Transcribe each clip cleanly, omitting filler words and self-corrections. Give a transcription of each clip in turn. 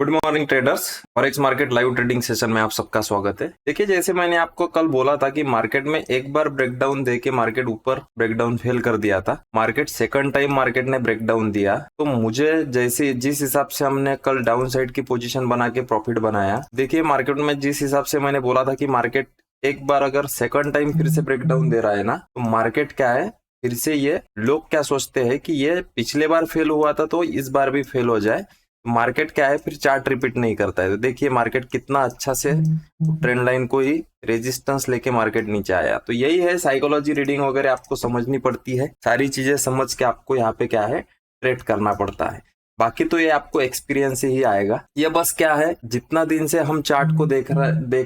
Good morning traders. Forex market live trading session में आप सबका स्वागत है। देखिए, जैसे मैंने आपको कल बोला था कि मार्केट में एक बार ब्रेकडाउन देके मार्केट ऊपर ब्रेकडाउन फेल कर दिया था। मार्केट सेकंड टाइम मार्केट ने ब्रेकडाउन दिया, तो मुझे जैसे जिस हिसाब से हमने कल डाउन साइड की पोजीशन बना के प्रॉफिट बनाया, देखिए मार्केट में जिस हिसाब से मैंने बोला था कि मार्केट एक बार अगर सेकंड टाइम फिर से ब्रेकडाउन दे रहा है ना, तो मार्केट क्या है, फिर से ये लोग क्या सोचते हैं कि ये पिछले बार फेल हुआ था तो इस बार भी फेल हो जाए। मार्केट क्या है, फिर चार्ट रिपीट नहीं करता है। तो देखिए मार्केट कितना अच्छा से ट्रेंड लाइन को ही रेजिस्टेंस लेके मार्केट नीचे आया। तो यही है, साइकोलॉजी रीडिंग वगैरह आपको समझनी पड़ती है, सारी चीजें समझ के आपको यहाँ पे क्या है ट्रेड करना पड़ता है। बाकी तो ये आपको एक्सपीरियंस से ही आएगा। ये बस क्या है, जितना दिन से हम चार्ट को देख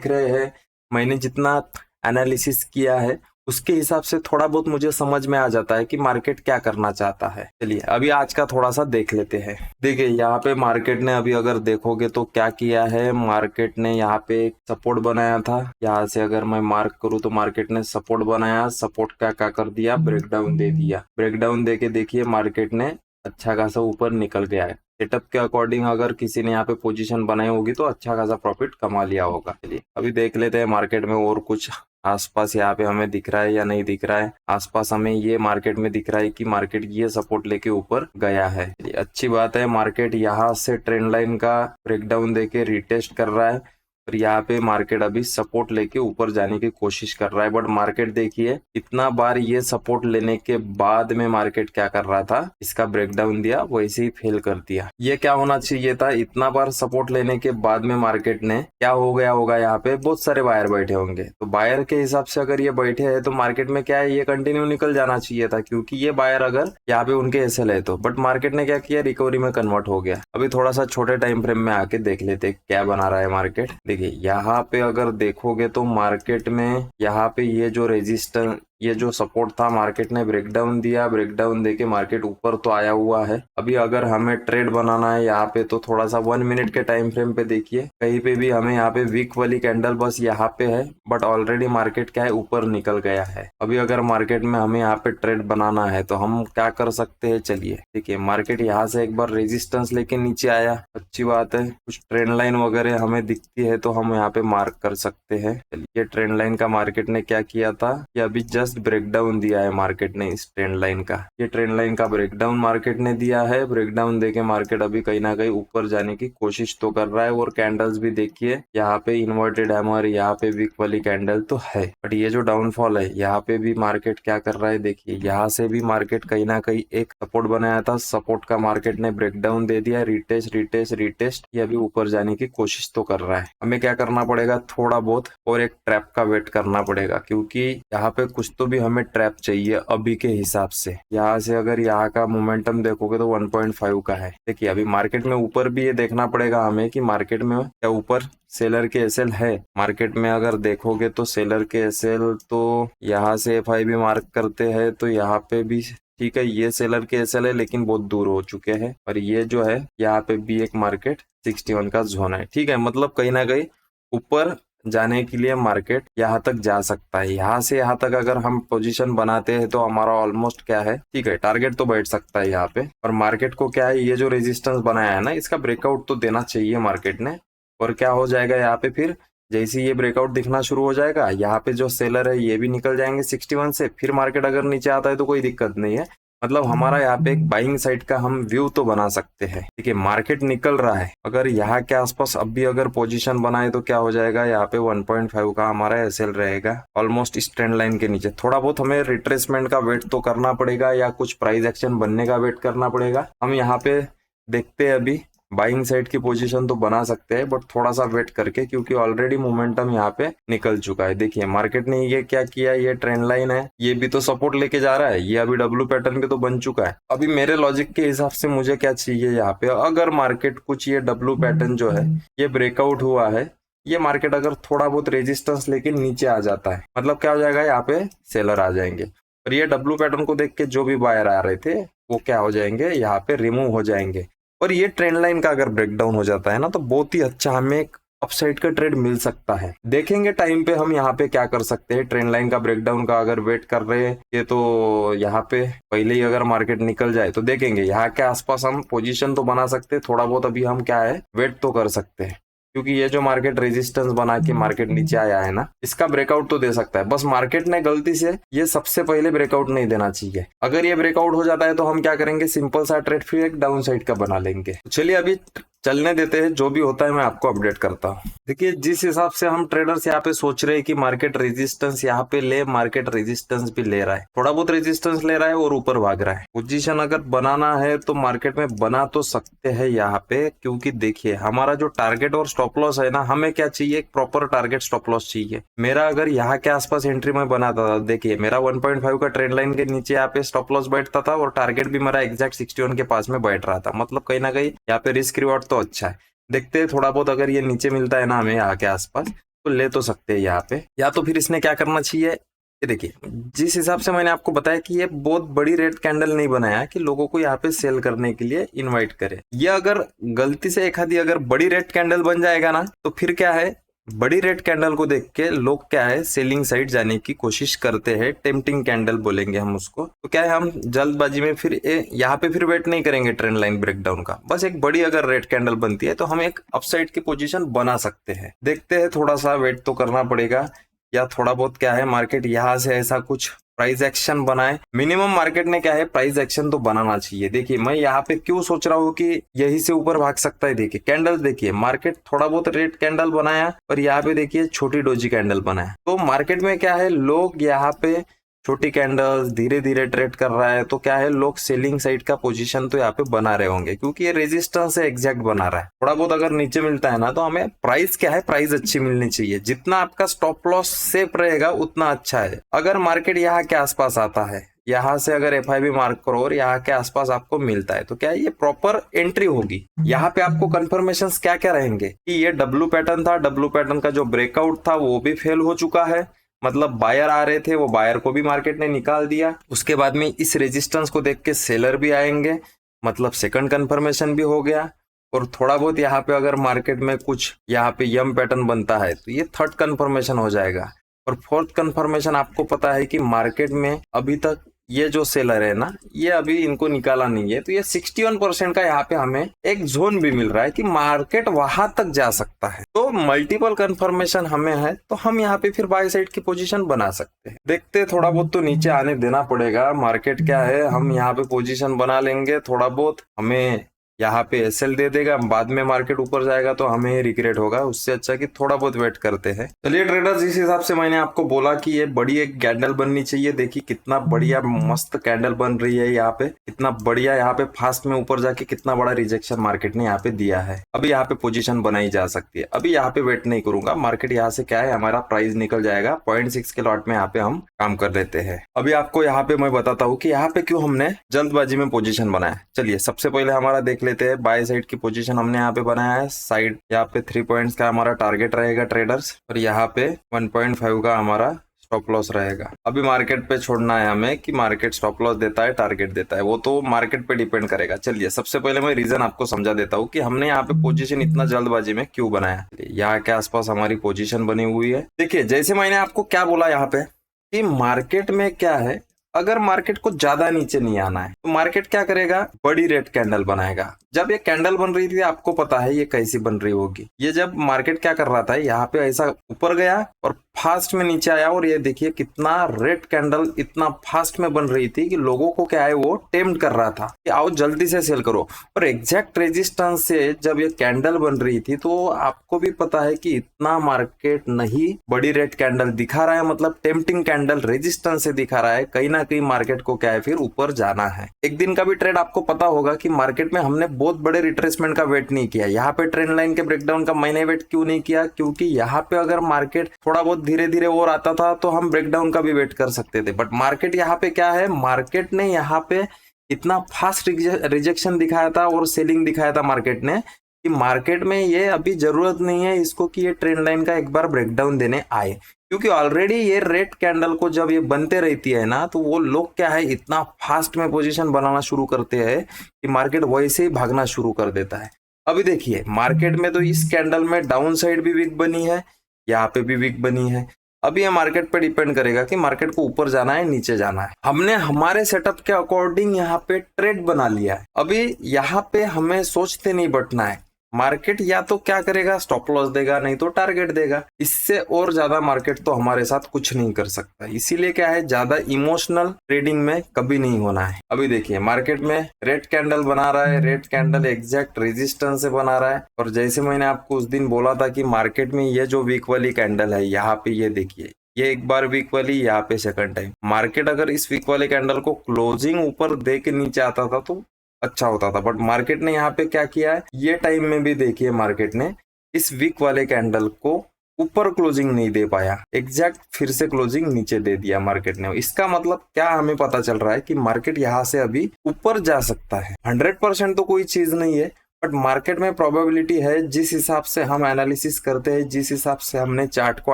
रहे हैं, मैंने जितना एनालिसिस किया है उसके हिसाब से थोड़ा बहुत मुझे समझ में आ जाता है कि मार्केट क्या करना चाहता है। चलिए अभी आज का थोड़ा सा देख लेते हैं। देखिए यहाँ पे मार्केट ने अभी अगर देखोगे तो क्या किया है, मार्केट ने यहाँ पे एक सपोर्ट बनाया था। यहाँ से अगर मैं मार्क करूँ तो मार्केट ने सपोर्ट बनाया, सपोर्ट का क्या कर दिया, ब्रेकडाउन दे दिया। ब्रेकडाउन दे के देखिए मार्केट ने अच्छा खासा ऊपर निकल गया है। सेटअप के अकॉर्डिंग अगर किसी ने यहाँ पे पोजीशन बनाई होगी तो अच्छा खासा प्रॉफिट कमा लिया होगा। चलिए अभी देख लेते हैं मार्केट में और कुछ आसपास यहाँ पे हमें दिख रहा है या नहीं दिख रहा है। आसपास हमें ये मार्केट में दिख रहा है कि मार्केट ये सपोर्ट लेके ऊपर गया है। अच्छी बात है, मार्केट यहाँ से ट्रेंड लाइन का ब्रेकडाउन देके रिटेस्ट कर रहा है और यहाँ पे मार्केट अभी सपोर्ट लेके ऊपर जाने की कोशिश कर रहा है। बट मार्केट देखिए इतना बार ये सपोर्ट लेने के बाद में मार्केट क्या कर रहा था, इसका ब्रेकडाउन दिया, वैसे ही फेल कर दिया। ये क्या होना चाहिए था, इतना बार सपोर्ट लेने के बाद में मार्केट ने क्या हो गया होगा, यहाँ पे बहुत सारे बायर बैठे होंगे। तो बायर के हिसाब से अगर ये बैठे हैं तो मार्केट में क्या है, ये कंटिन्यू निकल जाना चाहिए था, क्योंकि ये बायर अगर यहाँ पे उनके एसएल है तो। बट मार्केट ने क्या किया, रिकवरी में कन्वर्ट हो गया। अभी थोड़ा सा छोटे टाइम फ्रेम में आके देख लेते क्या बना रहा है मार्केट। देखिए यहाँ पे अगर देखोगे तो मार्केट में यहाँ पे ये जो रेजिस्टेंस, ये जो सपोर्ट था, मार्केट ने ब्रेकडाउन दिया। ब्रेकडाउन देके मार्केट ऊपर तो आया हुआ है। अभी अगर हमें ट्रेड बनाना है यहाँ पे तो थोड़ा सा 1 मिनट के टाइम फ्रेम पे देखिए, कहीं पे भी हमें यहाँ पे वीक वाली कैंडल बस यहाँ पे है, बट ऑलरेडी मार्केट क्या है, ऊपर निकल गया है। अभी अगर मार्केट में हमें यहाँ पे ट्रेड बनाना है तो हम क्या कर सकते हैं, चलिए देखिए मार्केट यहाँ से एक बार रेजिस्टेंस लेके नीचे आया, अच्छी बात है। कुछ ट्रेंड लाइन वगैरह हमें दिखती है तो हम यहाँ पे मार्क कर सकते हैं। चलिए ट्रेंड लाइन का मार्केट ने क्या किया था, कि अभी जस्ट ब्रेकडाउन दिया है मार्केट ने इस ट्रेंड लाइन का। ये ट्रेंड लाइन का ब्रेकडाउन मार्केट ने दिया है। ब्रेकडाउन देके मार्केट अभी कहीं ना कहीं ऊपर जाने की कोशिश तो कर रहा है। और कैंडल्स भी देखिए, यहाँ पे इन्वर्टेड हैमर, यहाँ पे वीक वाली कैंडल तो है, बट ये जो डाउनफॉल है यहाँ पे भी मार्केट क्या कर रहा है, देखिए यहाँ से भी मार्केट कहीं ना कहीं एक सपोर्ट बनाया था, सपोर्ट का मार्केट ने ब्रेकडाउन दे दिया, रिटेस्ट रिटेस्ट रिटेस्ट, ये अभी ऊपर जाने की कोशिश तो कर रहा है। हमें क्या करना पड़ेगा, थोड़ा बहुत और एक ट्रैप का वेट करना पड़ेगा, क्योंकि यहाँ पे कुछ तो भी हमें ट्रैप चाहिए अभी के हिसाब से। यहाँ से अगर यहाँ का मोमेंटम देखोगे तो 1.5 का है। देखिए अभी मार्केट में ऊपर भी ये देखना पड़ेगा हमें कि मार्केट में क्या ऊपर सेलर के एसएल है। मार्केट में अगर देखोगे तो सेलर के एसएल तो यहाँ से एफआई भी मार्क करते हैं, तो यहाँ पे भी ठीक है, ये सेलर के एसएल है लेकिन बहुत दूर हो चुके हैं। और ये जो है यहाँ पे भी एक मार्केट 61 का जोन है, ठीक है। मतलब कहीं ना कहीं ऊपर जाने के लिए मार्केट यहाँ तक जा सकता है। यहाँ से यहाँ तक अगर हम पोजीशन बनाते हैं तो हमारा ऑलमोस्ट क्या है, ठीक है, टारगेट तो बैठ सकता है यहाँ पे। और मार्केट को क्या है, ये जो रेजिस्टेंस बनाया है ना, इसका ब्रेकआउट तो देना चाहिए मार्केट ने। और क्या हो जाएगा यहाँ पे, फिर जैसे ये ब्रेकआउट दिखना शुरू हो जाएगा, यहाँ पे जो सेलर है ये भी निकल जाएंगे 61 से। फिर मार्केट अगर नीचे आता है तो कोई दिक्कत नहीं है। मतलब हमारा यहाँ पे एक बाइंग साइड का हम व्यू तो बना सकते हैं। ठीक है, मार्केट निकल रहा है, अगर यहाँ के आसपास अब भी अगर पोजीशन बनाए तो क्या हो जाएगा, यहाँ पे 1.5 का हमारा एसएल रहेगा ऑलमोस्ट इस ट्रेंड लाइन के नीचे। थोड़ा बहुत हमें रिट्रेसमेंट का वेट तो करना पड़ेगा या कुछ प्राइस एक्शन बनने का वेट करना पड़ेगा। हम यहाँ पे देखते हैं, अभी बाइंग साइड की पोजीशन तो बना सकते हैं, बट थोड़ा सा वेट करके, क्योंकि ऑलरेडी मोमेंटम यहाँ पे निकल चुका है। देखिए मार्केट ने ये क्या किया, ये ट्रेंड लाइन है, ये भी तो सपोर्ट लेके जा रहा है, ये अभी डब्ल्यू पैटर्न पे तो बन चुका है। अभी मेरे लॉजिक के हिसाब से मुझे क्या चाहिए यहाँ पे, अगर मार्केट कुछ ये डब्ल्यू पैटर्न जो है ये ब्रेकआउट हुआ है, ये मार्केट अगर थोड़ा बहुत रेजिस्टेंस लेके नीचे आ जाता है, मतलब क्या हो जाएगा, यहाँ पे सेलर आ जाएंगे। और ये डब्ल्यू पैटर्न को देख के जो भी बायर आ रहे थे वो क्या हो जाएंगे, यहाँ पे रिमूव हो जाएंगे। और ये ट्रेंड लाइन का अगर ब्रेकडाउन हो जाता है ना, तो बहुत ही अच्छा हमें एक अपसाइड का ट्रेड मिल सकता है। देखेंगे टाइम पे हम यहाँ पे क्या कर सकते हैं। ट्रेंड लाइन का ब्रेकडाउन का अगर वेट कर रहे हैं ये, तो यहाँ पे पहले ही अगर मार्केट निकल जाए तो देखेंगे यहाँ के आसपास हम पोजीशन तो बना सकते हैं। थोड़ा बहुत अभी हम क्या है वेट तो कर सकते हैं, क्योंकि ये जो मार्केट रेजिस्टेंस बना के मार्केट नीचे आया है ना, इसका ब्रेकआउट तो दे सकता है। बस मार्केट ने गलती से ये सबसे पहले ब्रेकआउट नहीं देना चाहिए। अगर ये ब्रेकआउट हो जाता है तो हम क्या करेंगे, सिंपल सा ट्रेड फिर एक डाउन साइड का बना लेंगे। चलिए अभी चलने देते हैं, जो भी होता है मैं आपको अपडेट करता हूँ। देखिए जिस हिसाब से हम ट्रेडर्स यहाँ पे सोच रहे हैं कि मार्केट रेजिस्टेंस यहाँ पे ले, मार्केट रेजिस्टेंस भी ले रहा है, थोड़ा बहुत रेजिस्टेंस ले रहा है और ऊपर भाग रहा है। पोजीशन अगर बनाना है तो मार्केट में बना तो सकते हैं यहाँ पे, क्योंकि देखिए हमारा जो टारगेट और स्टॉप लॉस है ना, हमें क्या चाहिए, एक प्रॉपर टारगेट स्टॉप लॉस चाहिए। मेरा अगर यहाँ के आसपास एंट्री में बनाता था, देखिए मेरा 1.5 का ट्रेंड लाइन के नीचे यहाँ पे स्टॉप लॉस बैठता था और टारगेट भी मेरा एग्जैक्ट 61 के पास में बैठ रहा था। मतलब कहीं ना कहीं यहाँ पे रिस्क रिवॉर्ड तो अच्छा है। देखते हैं थोड़ा बहुत अगर ये नीचे मिलता है ना हमें यहाँ के आसपास, तो ले तो सकते हैं यहाँ पे। या तो फिर इसने क्या करना चाहिए, ये देखिए जिस हिसाब से मैंने आपको बताया कि ये बहुत बड़ी रेड कैंडल नहीं बनाया कि लोगों को यहाँ पे सेल करने के लिए इनवाइट करे। ये अगर गलती से एक आधी अगर बड़ी रेड कैंडल बन जाएगा ना, तो फिर क्या है, बड़ी रेड कैंडल को देख के लोग क्या है सेलिंग साइड जाने की कोशिश करते हैं। टेम्पटिंग कैंडल बोलेंगे हम उसको। तो क्या है, हम जल्दबाजी में फिर यहाँ पे फिर वेट नहीं करेंगे ट्रेंड लाइन ब्रेकडाउन का। बस एक बड़ी अगर रेड कैंडल बनती है तो हम एक अपसाइड की पोजीशन बना सकते हैं। देखते हैं, थोड़ा सा वेट तो करना पड़ेगा, या थोड़ा बहुत क्या है मार्केट यहाँ से ऐसा कुछ प्राइस एक्शन बनाए। मिनिमम मार्केट ने क्या है प्राइस एक्शन तो बनाना चाहिए। देखिए मैं यहाँ पे क्यों सोच रहा हूँ कि यही से ऊपर भाग सकता है। देखिए कैंडल, देखिए मार्केट थोड़ा बहुत रेड कैंडल बनाया और यहाँ पे देखिए छोटी डोजी कैंडल बनाया। तो मार्केट में क्या है, लोग यहाँ पे छोटी कैंडल्स धीरे धीरे ट्रेड कर रहा है, तो क्या है लोग सेलिंग साइड का पोजीशन तो यहाँ पे बना रहे होंगे, क्योंकि ये रेजिस्टेंस है एग्जैक्ट बना रहा है। थोड़ा बहुत अगर नीचे मिलता है ना, तो हमें प्राइस क्या है, प्राइस अच्छी मिलनी चाहिए। जितना आपका स्टॉप लॉस सेफ रहेगा उतना अच्छा है। अगर मार्केट यहाँ के आसपास आता है, यहाँ से अगर FIB मार्क करो और यहाँ के आसपास आपको मिलता है, तो क्या ये प्रॉपर एंट्री होगी। यहाँ पे आपको कंफर्मेशन क्या क्या रहेंगे कि ये डब्ल्यू पैटर्न था, डब्ल्यू पैटर्न का जो ब्रेकआउट था वो भी फेल हो चुका है। मतलब बायर आ रहे थे, वो बायर को भी मार्केट ने निकाल दिया। उसके बाद में इस रेजिस्टेंस को देख के सेलर भी आएंगे, मतलब सेकंड कंफर्मेशन भी हो गया। और थोड़ा बहुत यहाँ पे अगर मार्केट में कुछ यहाँ पे यम पैटर्न बनता है तो ये थर्ड कंफर्मेशन हो जाएगा। और फोर्थ कंफर्मेशन आपको पता है कि मार्केट में अभी तक ये जो सेलर है ना, ये अभी इनको निकाला नहीं है, तो ये 61% का यहाँ पे हमें एक जोन भी मिल रहा है कि मार्केट वहां तक जा सकता है। तो मल्टीपल कंफर्मेशन हमें है, तो हम यहाँ पे फिर बाय साइड की पोजीशन बना सकते हैं। देखते हैं, थोड़ा बहुत तो नीचे आने देना पड़ेगा। मार्केट क्या है, हम यहाँ पे पोजीशन बना लेंगे। थोड़ा बहुत हमें यहाँ पे SL दे देगा, बाद में मार्केट ऊपर जाएगा तो हमें रिग्रेट होगा। उससे अच्छा कि थोड़ा बहुत वेट करते हैं। चलिए ट्रेडर्स, इस हिसाब से मैंने आपको बोला कि ये बड़ी एक कैंडल बननी चाहिए। देखिए कितना बढ़िया मस्त कैंडल बन रही है यहाँ पे, कितना बढ़िया यहाँ पे फास्ट में ऊपर जाके कितना बड़ा रिजेक्शन मार्केट ने यहाँ पे दिया है। अभी यहाँ पे पोजीशन बनाई जा सकती है। अभी यहाँ पे वेट नहीं करूंगा, मार्केट यहाँ से क्या है हमारा प्राइस निकल जाएगा। 0.6 के लॉट में यहाँ पे हम काम कर देते हैं। अभी आपको यहाँ पे मैं बताता हूँ कि यहाँ पे क्यों हमने जल्दबाजी में पोजीशन बनाया। चलिए सबसे पहले हमारा देख लेते हैं बाय साइड की पोजीशन हमने यहाँ पे बनाया है। साइड यहाँ पे 3 पॉइंट्स का हमारा टारगेट रहेगा ट्रेडर्स, और यहाँ पे 1.5 का हमारा स्टॉप लॉस रहेगा। अभी मार्केट पे छोड़ना है हमें कि मार्केट स्टॉप लॉस देता है टारगेट देता है, वो तो मार्केट पे डिपेंड करेगा। चलिए सबसे पहले मैं रीजन आपको समझा देता हूँ कि हमने यहाँ पे पोजीशन इतना जल्दबाजी में क्यों बनाया। यहाँ के आसपास हमारी पोजीशन बनी हुई है। देखिए जैसे मैंने आपको क्या बोला यहाँ पे कि मार्केट में क्या है, अगर मार्केट को ज्यादा नीचे नहीं आना है तो मार्केट क्या करेगा, बड़ी रेड कैंडल बनाएगा। जब ये कैंडल बन रही थी आपको पता है ये कैसी बन रही होगी। ये जब मार्केट क्या कर रहा था, यहाँ पे ऐसा ऊपर गया और फास्ट में नीचे आया, और ये देखिए कितना रेड कैंडल इतना फास्ट में बन रही थी कि लोगों को क्या है वो टेम्प्ट कर रहा था कि आओ जल्दी से सेल करो। और एग्जैक्ट रेजिस्टेंस से जब ये कैंडल बन रही थी तो आपको भी पता है कि इतना मार्केट नहीं बड़ी रेड कैंडल दिखा रहा है, मतलब टेम्पटिंग कैंडल रेजिस्टेंस से दिखा रहा है। कहीं ना कहीं मार्केट को क्या है फिर ऊपर जाना है। एक दिन का भी ट्रेड आपको पता होगा कि मार्केट में हमने बहुत बड़े रिट्रेसमेंट का वेट नहीं किया। यहाँ पे ट्रेंड लाइन के ब्रेकडाउन का मैंने वेट क्यों नहीं किया, क्योंकि यहाँ पे अगर मार्केट थोड़ा बहुत धीरे धीरे और आता था तो हम ब्रेकडाउन का भी वेट कर सकते थे। बट मार्केट यहाँ पे क्या है, मार्केट ने यहाँ पे इतना फास्ट रिजेक्शन दिखाया था और सेलिंग दिखाया था मार्केट ने कि मार्केट में ये अभी जरूरत नहीं है इसको कि ये ट्रेंड लाइन का एक बार ब्रेकडाउन देने आए, क्योंकि ऑलरेडी ये रेड कैंडल को जब ये बनते रहती है ना तो वो लोग क्या है इतना फास्ट में पोजीशन बनाना शुरू करते हैं कि मार्केट वैसे ही भागना शुरू कर देता है। अभी देखिए मार्केट में तो इस कैंडल में डाउन साइड भी वीक बनी है, यहाँ पे भी वीक बनी है। अभी ये मार्केट पे डिपेंड करेगा कि मार्केट को ऊपर जाना है नीचे जाना है। हमने हमारे सेटअप के अकॉर्डिंग यहाँ पे ट्रेड बना लिया है। अभी यहाँ पे हमें सोचते नहीं बैठना है, मार्केट या तो क्या करेगा, स्टॉप लॉस देगा, नहीं तो टारगेट देगा। इससे और ज्यादा मार्केट तो हमारे साथ कुछ नहीं कर सकता। इसीलिए क्या है, ज्यादा इमोशनल ट्रेडिंग में कभी नहीं होना है। अभी देखिए मार्केट में रेड कैंडल बना रहा है, रेड कैंडल एग्जैक्ट रेजिस्टेंस से बना रहा है। और जैसे मैंने आपको उस दिन बोला था कि मार्केट में ये जो वीक वाली कैंडल है, यहाँ पे ये देखिए, ये एक बार वीक वाली, यहाँ पे सेकंड टाइम। मार्केट अगर इस वीक वाले कैंडल को क्लोजिंग ऊपर दे के नीचे आता था तो अच्छा होता था, बट मार्केट ने यहाँ पे क्या किया है, ये टाइम में भी देखिए मार्केट ने इस वीक वाले कैंडल को ऊपर क्लोजिंग नहीं दे पाया, एग्जैक्ट फिर से क्लोजिंग नीचे दे दिया मार्केट ने। इसका मतलब क्या हमें पता चल रहा है कि मार्केट यहाँ से अभी ऊपर जा सकता है। 100% तो कोई चीज नहीं है, बट मार्केट में प्रोबेबिलिटी है। जिस हिसाब से हम एनालिसिस करते हैं, जिस हिसाब से हमने चार्ट को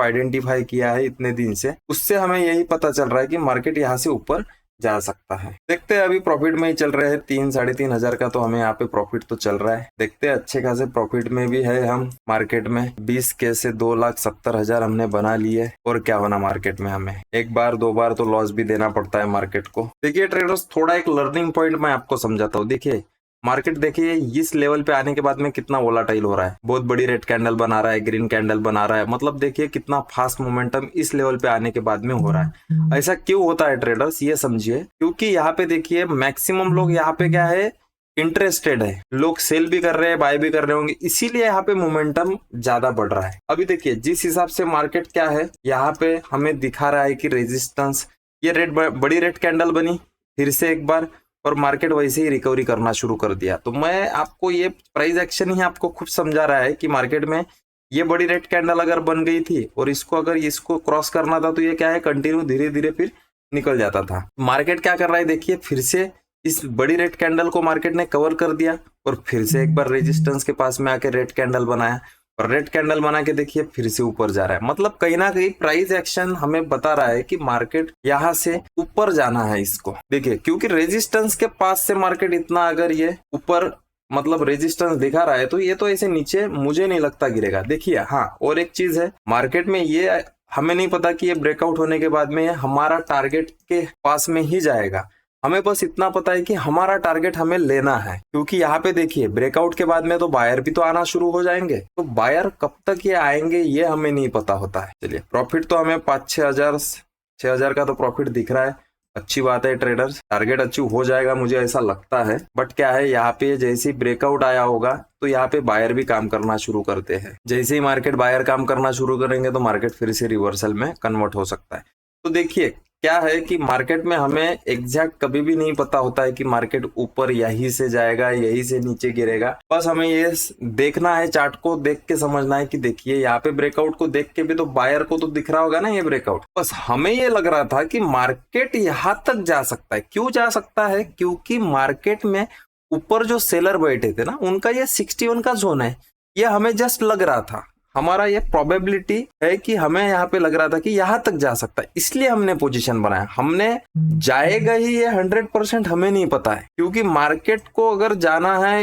आइडेंटिफाई किया है इतने दिन से, उससे हमें यही पता चल रहा है कि मार्केट यहाँ से ऊपर जा सकता है। देखते हैं, अभी प्रॉफिट में ही चल रहे हैं। 3-3.5 हजार का तो हमें यहाँ पे प्रॉफिट तो चल रहा है। देखते हैं, अच्छे खासे प्रॉफिट में भी है हम। मार्केट में 20K से 2,70,000 हमने बना लिए। और क्या होना मार्केट में, हमें एक बार दो बार तो लॉस भी देना पड़ता है मार्केट को। देखिए ट्रेडर्स, थोड़ा एक लर्निंग पॉइंट मैं आपको समझाता हूँ। देखिए मार्केट देखिए इस लेवल पे आने के बाद में कितना वोलाटाइल हो रहा है, बहुत बड़ी रेड कैंडल बना रहा है, ग्रीन कैंडल बना रहा है। मतलब देखिए कितना फास्ट मोमेंटम इस लेवल पे आने के बाद में हो रहा है। ऐसा क्यों होता है ट्रेडर्स, ये समझिए। क्योंकि यहाँ पे देखिए मैक्सिमम लोग यहाँ पे क्या है, इंटरेस्टेड है। लोग सेल भी कर रहे हैं, बाय भी कर रहे होंगे, इसीलिए यहाँ पे मोमेंटम ज्यादा बढ़ रहा है। अभी देखिए जिस हिसाब से मार्केट क्या है, यहाँ पे हमें दिखा रहा है कि रेजिस्टेंस, ये बड़ी रेड कैंडल बनी फिर से एक बार, और मार्केट वैसे ही रिकवरी करना शुरू कर दिया। तो मैं आपको ये प्राइस एक्शन ही आपको खुद समझा रहा है कि मार्केट में ये बड़ी रेड कैंडल अगर बन गई थी और इसको क्रॉस करना था, तो ये क्या है, कंटिन्यू धीरे धीरे फिर निकल जाता था। मार्केट क्या कर रहा है, देखिए फिर से इस बड़ी रेड कैंडल को मार्केट ने कवर कर दिया और फिर से एक बार रेजिस्टेंस के पास में आके रेड कैंडल बनाया, और रेड कैंडल बना के देखिए फिर से ऊपर जा रहा है। मतलब कहीं ना कहीं प्राइस एक्शन हमें बता रहा है कि मार्केट यहाँ से ऊपर जाना है इसको। देखिए क्योंकि रेजिस्टेंस के पास से मार्केट इतना अगर ये ऊपर मतलब रेजिस्टेंस दिखा रहा है, तो ये तो ऐसे नीचे मुझे नहीं लगता गिरेगा। देखिए हाँ, और एक चीज है, मार्केट में ये हमें नहीं पता कि ये ब्रेकआउट होने के बाद में हमारा टारगेट के पास में ही जाएगा। हमें बस इतना पता है कि हमारा टारगेट हमें लेना है। क्योंकि यहाँ पे देखिए ब्रेकआउट के बाद में तो बायर भी तो आना शुरू हो जाएंगे, तो बायर कब तक ये आएंगे ये हमें नहीं पता होता है। चलिए प्रॉफिट तो हमें 5-6 हजार का तो प्रॉफिट दिख रहा है, अच्छी बात है ट्रेडर्स, टारगेट अचीव हो जाएगा मुझे ऐसा लगता है। बट क्या है, यहाँ पे जैसे ही ब्रेकआउट आया होगा तो यहाँ पे बायर भी काम करना शुरू करते हैं। जैसे ही मार्केट बायर काम करना शुरू करेंगे तो मार्केट फिर से रिवर्सल में कन्वर्ट हो सकता है। तो देखिए क्या है कि मार्केट में हमें एग्जैक्ट कभी भी नहीं पता होता है कि मार्केट ऊपर यहीं से जाएगा, यहीं से नीचे गिरेगा। बस हमें ये देखना है, चार्ट को देख के समझना है कि देखिए यहाँ पे ब्रेकआउट को देख के भी तो बायर को तो दिख रहा होगा ना ये ब्रेकआउट। बस हमें ये लग रहा था कि मार्केट यहाँ तक जा सकता है। क्यों जा सकता है, क्योंकि मार्केट में ऊपर जो सेलर बैठे थे ना, उनका ये 61 का जोन है, ये हमें जस्ट लग रहा था। हमारा ये प्रोबेबिलिटी है कि हमें यहाँ पे लग रहा था कि यहाँ तक जा सकता है, इसलिए हमने पोजीशन बनाया। हमने जाएगा ही ये 100% हमें नहीं पता है। क्योंकि मार्केट को अगर जाना है,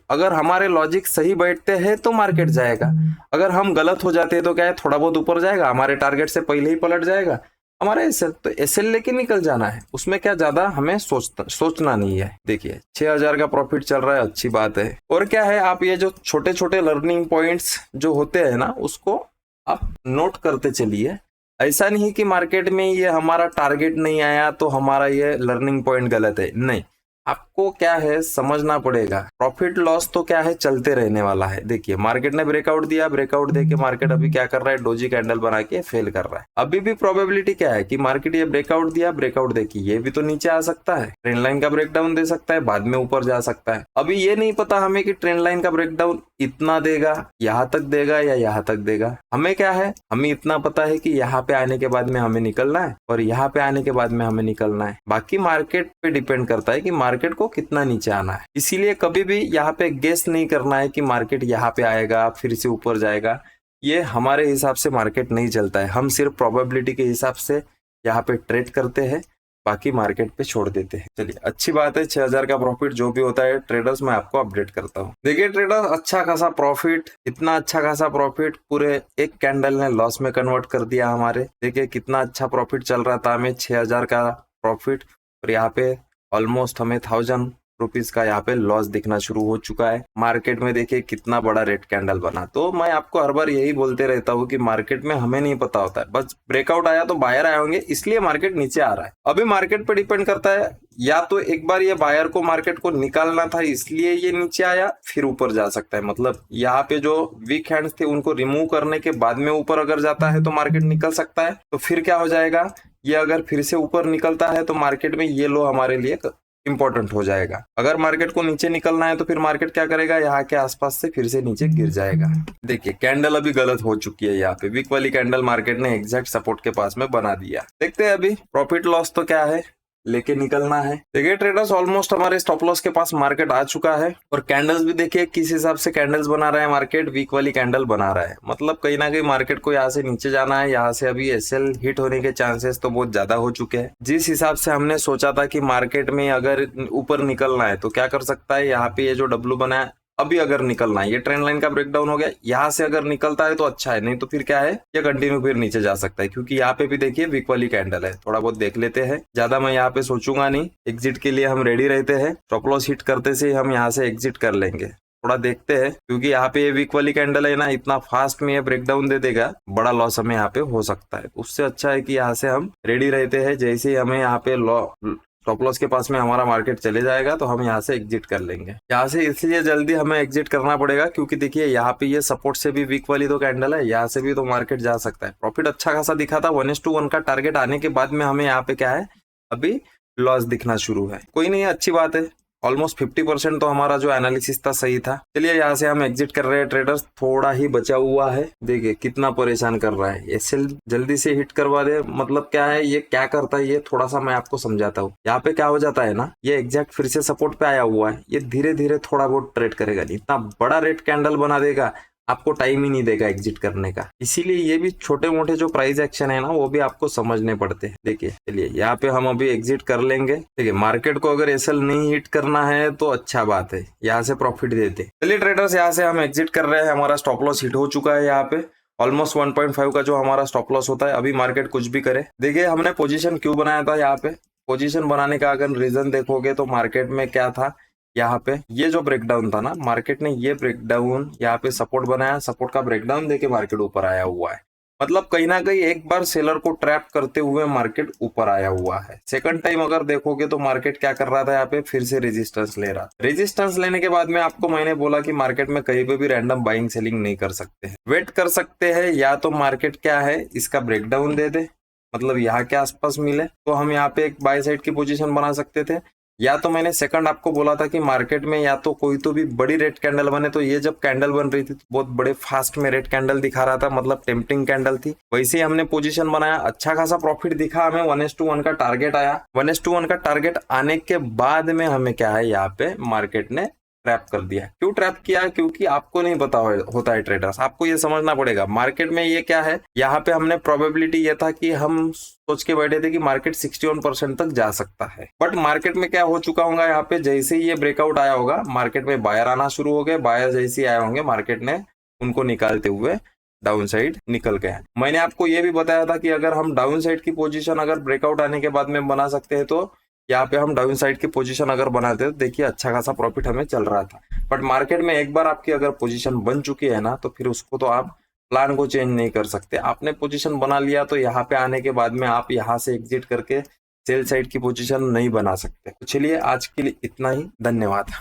अगर हमारे लॉजिक सही बैठते हैं तो मार्केट जाएगा। अगर हम गलत हो जाते हैं तो क्या है, थोड़ा बहुत ऊपर जाएगा, हमारे टारगेट से पहले ही पलट जाएगा हमारा एसएल, तो एसएल लेके निकल जाना है। उसमें क्या ज्यादा हमें सोचना नहीं है। देखिए 6,000 का प्रॉफिट चल रहा है, अच्छी बात है। और क्या है, आप ये जो छोटे छोटे लर्निंग पॉइंट्स जो होते हैं ना, उसको आप नोट करते चलिए। ऐसा नहीं कि मार्केट में ये हमारा टारगेट नहीं आया तो हमारा ये लर्निंग पॉइंट गलत है, नहीं। आपको क्या है समझना पड़ेगा, प्रॉफिट लॉस तो क्या है चलते रहने वाला है। देखिए मार्केट ने ब्रेकआउट दिया, ब्रेकआउट देके मार्केट अभी क्या कर रहा है, डोजी कैंडल बना के फेल कर रहा है। अभी भी प्रोबेबिलिटी क्या है कि मार्केट ये ब्रेकआउट दिया, ब्रेकआउट देखिए ये भी तो नीचे आ सकता है, ट्रेंड लाइन का ब्रेकडाउन दे सकता है, बाद में ऊपर जा सकता है। अभी ये नहीं पता हमें कि ट्रेंड लाइन का ब्रेकडाउन इतना देगा, यहाँ तक देगा या यहाँ तक देगा। हमें क्या है, हमें इतना पता है कि यहाँ पे आने के बाद में हमें निकलना है और यहाँ पे आने के बाद में हमें निकलना है। बाकी मार्केट पे डिपेंड करता है कि मार्केट को कितना नीचे आना है। इसीलिए कभी भी यहाँ पे गेस नहीं करना है कि मार्केट यहाँ पे आएगा फिर से ऊपर जाएगा। ये हमारे हिसाब से मार्केट नहीं चलता है। हम सिर्फ प्रोबेबिलिटी के हिसाब से यहाँ पे ट्रेड करते हैं बाकी मार्केट पे छोड़ देते हैं। चलिए अच्छी बात है, 6000 का प्रॉफिट जो भी होता है ट्रेडर्स मैं आपको अपडेट करता हूँ। देखिए ट्रेडर्स, अच्छा खासा प्रॉफिट, इतना अच्छा खासा प्रॉफिट पूरे एक कैंडल ने लॉस में कन्वर्ट कर दिया हमारे। देखिए कितना अच्छा प्रॉफिट चल रहा था हमें, 6000 का प्रॉफिट, और यहाँ पे ऑलमोस्ट हमें 1000 रुपीज का यहाँ पे लॉस दिखना शुरू हो चुका है। मार्केट में देखिए कितना बड़ा रेड कैंडल बना। तो मैं आपको हर बार यही बोलते रहता हूँ कि मार्केट में हमें नहीं पता होता है, बस ब्रेकआउट आया तो बायर आए होंगे इसलिए मार्केट नीचे आ रहा है। अभी मार्केट पे डिपेंड करता है, या तो एक बार ये बायर को मार्केट को निकालना था इसलिए ये नीचे आया, फिर ऊपर जा सकता है। मतलब यहाँ पे जो वीक हैंड्स थे उनको रिमूव करने के बाद में ऊपर अगर जाता है तो मार्केट निकल सकता है। तो फिर क्या हो जाएगा, ये अगर फिर से ऊपर निकलता है तो मार्केट में ये लो हमारे लिए इंपॉर्टेंट हो जाएगा। अगर मार्केट को नीचे निकलना है तो फिर मार्केट क्या करेगा, यहाँ के आसपास से फिर से नीचे गिर जाएगा। देखिए कैंडल अभी गलत हो चुकी है, यहाँ पे वीक वाली कैंडल मार्केट ने एग्जैक्ट सपोर्ट के पास में बना दिया। देखते हैं अभी प्रॉफिट लॉस तो क्या है, लेके निकलना है। देखिए ट्रेडर्स, ऑलमोस्ट हमारे स्टॉप लॉस के पास मार्केट आ चुका है, और कैंडल्स भी देखिए किस हिसाब से कैंडल्स बना रहा है मार्केट, वीक वाली कैंडल बना रहा है। मतलब कहीं ना कहीं मार्केट को यहाँ से नीचे जाना है, यहाँ से अभी एसएल हिट होने के चांसेस तो बहुत ज्यादा हो चुके हैं। जिस हिसाब से हमने सोचा था कि मार्केट में अगर ऊपर निकलना है तो क्या कर सकता है, यहाँ पे ये जो डब्लू बना है अभी अगर निकलना है, ये ट्रेंड लाइन का ब्रेकडाउन हो गया, यहाँ से अगर निकलता है तो अच्छा है, नहीं तो फिर क्या है, ये कंटिन्यू फिर नीचे जा सकता है। क्योंकि यहाँ पे भी देखिए वीक वाली कैंडल है, थोड़ा बहुत देख लेते हैं, ज्यादा मैं यहाँ पे सोचूंगा नहीं। एग्जिट के लिए हम रेडी रहते हैं, स्टॉप लॉस हिट करते से हम यहाँ से एग्जिट कर लेंगे। थोड़ा देखते हैं, क्योंकि यहाँ पे ये वीक वाली कैंडल है ना, इतना फास्ट में ये ब्रेकडाउन दे देगा, बड़ा लॉस हमें यहाँ पे हो सकता है। उससे अच्छा है कि यहाँ से हम रेडी रहते हैं, जैसे ही हमें यहाँ पे स्टॉप लॉस के पास में हमारा मार्केट चले जाएगा तो हम यहाँ से एग्जिट कर लेंगे। यहाँ से इसलिए जल्दी हमें एग्जिट करना पड़ेगा क्योंकि देखिए यहाँ पे ये सपोर्ट से भी वीक वाली तो कैंडल है, यहाँ से भी तो मार्केट जा सकता है। प्रॉफिट अच्छा खासा दिखा था, 1:1 का टारगेट आने के बाद में हमें यहाँ पे क्या है, अभी लॉस दिखना शुरू है। कोई नहीं, अच्छी बात है, ऑलमोस्ट 50% तो हमारा जो एनालिसिस था सही था। चलिए यहाँ से हम एग्जिट कर रहे हैं ट्रेडर्स, थोड़ा ही बचा हुआ है। देखिए कितना परेशान कर रहा है, एसएल जल्दी से हिट करवा दे। मतलब क्या है, ये क्या करता है, ये थोड़ा सा मैं आपको समझाता हूँ। यहाँ पे क्या हो जाता है ना, ये एग्जैक्ट फिर से सपोर्ट पे आया हुआ है, ये धीरे धीरे थोड़ा बहुत ट्रेड करेगा, इतना बड़ा रेड कैंडल बना देगा, आपको टाइम ही नहीं देगा एग्जिट करने का। इसीलिए ये भी छोटे मोटे जो प्राइस एक्शन है ना, वो भी आपको समझने पड़ते हैं। देखिए चलिए यहाँ पे हम अभी एग्जिट कर लेंगे। देखिए मार्केट को अगर एसएल नहीं हिट करना है तो अच्छा बात है, यहाँ से प्रॉफिट देते। चलिए ट्रेडर्स, यहाँ से हम एग्जिट कर रहे हैं, हमारा स्टॉप लॉस हिट हो चुका है। यहाँ पे ऑलमोस्ट 1.5 का जो हमारा स्टॉप लॉस होता है। अभी मार्केट कुछ भी करे, देखिए हमने पोजीशन क्यों बनाया था। यहाँ पे पोजीशन बनाने का अगर रीजन देखोगे तो मार्केट में क्या था, यहाँ पे ये जो ब्रेकडाउन था ना, मार्केट ने ये ब्रेकडाउन यहाँ पे सपोर्ट बनाया, सपोर्ट का ब्रेकडाउन देके मार्केट ऊपर आया हुआ है। मतलब कहीं ना कहीं एक बार सेलर को ट्रैप करते हुए मार्केट ऊपर आया हुआ है। सेकंड टाइम अगर देखोगे तो मार्केट क्या कर रहा था, यहाँ पे फिर से रेजिस्टेंस ले रहा। रेजिस्टेंस लेने के बाद में आपको मैंने बोला कि मार्केट में कहीं पे भी रैंडम बाइंग सेलिंग नहीं कर सकते हैं, वेट कर सकते हैं। या तो मार्केट क्या है, इसका ब्रेकडाउन दे दे, मतलब यहाँ के आसपास मिले तो हम यहाँ पे एक बाय साइड की पोजीशन बना सकते थे। या तो मैंने सेकंड आपको बोला था कि मार्केट में या तो कोई तो भी बड़ी रेड कैंडल बने। तो ये जब कैंडल बन रही थी तो बहुत बड़े फास्ट में रेड कैंडल दिखा रहा था, मतलब टेम्पटिंग कैंडल थी। वैसे ही हमने पोजीशन बनाया, अच्छा खासा प्रॉफिट दिखा हमें, 1:1 का टारगेट आया। 1:1 का टारगेट आने के बाद में हमें क्या है, यहाँ पे मार्केट ने ट्रैप कर दिया। क्यों ट्रैप किया, क्योंकि आपको नहीं पता होता है ट्रेडर्स, आपको ये समझना पड़ेगा। मार्केट में ये क्या है, यहाँ पे हमने प्रोबेबिलिटी ये था कि हम सोच के बैठे थे कि मार्केट 61% तक जा सकता है, बट मार्केट में क्या हो चुका होगा, यहाँ पे जैसे ही ये ब्रेकआउट आया होगा मार्केट में बायर आना शुरू हो गए। बायर जैसे ही आए होंगे मार्केट ने उनको निकालते हुए डाउन साइड निकल गया। मैंने आपको ये भी बताया था कि अगर हम डाउन साइड की पोजीशन अगर ब्रेकआउट आने के बाद में बना सकते हैं तो यहाँ पे हम डाउन साइड की पोजीशन अगर बनाते तो देखिए अच्छा खासा प्रॉफिट हमें चल रहा था। बट मार्केट में एक बार आपकी अगर पोजीशन बन चुकी है ना, तो फिर उसको तो आप प्लान को चेंज नहीं कर सकते। आपने पोजीशन बना लिया तो यहाँ पे आने के बाद में आप यहाँ से एग्जिट करके सेल साइड की पोजीशन नहीं बना सकते। तो चलिए आज के लिए इतना ही, धन्यवाद।